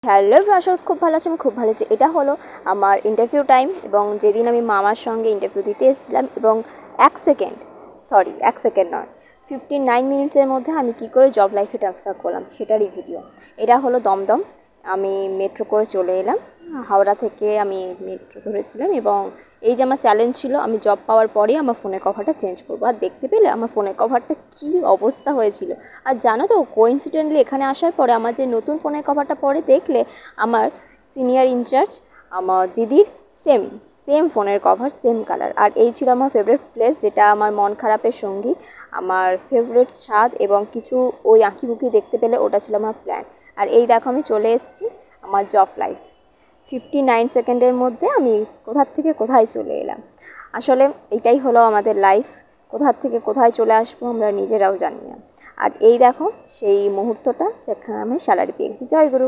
Hello প্রাসদ, খুব ভালো আছি। আমি খুব ভালো আছি। এটা হলো আমার ইন্টারভিউ টাইম এবং যেদিন আমি মামার সঙ্গে ইন্টারভিউ দিতে এসেছিলাম এবং 1 সেকেন্ড নয় 59 মিনিটসের মধ্যে আমি কী করে জব লাইফে ট্রান্সফার করলাম সেটারই ভিডিও। এটা হলো দমদম। আমি মেট্রো করে চলে এলাম। হাওড়া থেকে আমি মেট্রো ধরেছিলাম এবং এই যে আমার চ্যালেঞ্জ ছিল, আমি জব পাওয়ার পরেই আমার ফোনের কভারটা চেঞ্জ করবো। আর দেখতে পেলে আমার ফোনের কভারটা কী অবস্থা হয়েছিল। আর জানো তো, কোইন্সিডেন্টলি এখানে আসার পরে আমার যে নতুন ফোনের কভারটা পরে দেখলে আমার সিনিয়র ইনচার্জ আমার দিদির সেম সেম ফোনের কভার, সেম কালার। আর এই ছিল আমার ফেভারিট প্লেস, যেটা আমার মন খারাপের সঙ্গী, আমার ফেভারিট ছাদ এবং কিছু ওই আঁকিবুকি দেখতে পেলে ওটা ছিল আমার প্ল্যান। আর এই দেখো আমি চলে এসেছি আমার জব লাইফ। 59 সেকেন্ডের মধ্যে আমি কোথার থেকে কোথায় চলে এলাম। আসলে এটাই হলো আমাদের লাইফ, কোথার থেকে কোথায় চলে আসবো আমরা নিজেরাও জানি না। আর এই দেখো সেই মুহূর্তটা যেখানে আমি স্যালারি পেয়ে গেছি। জয় গুরু।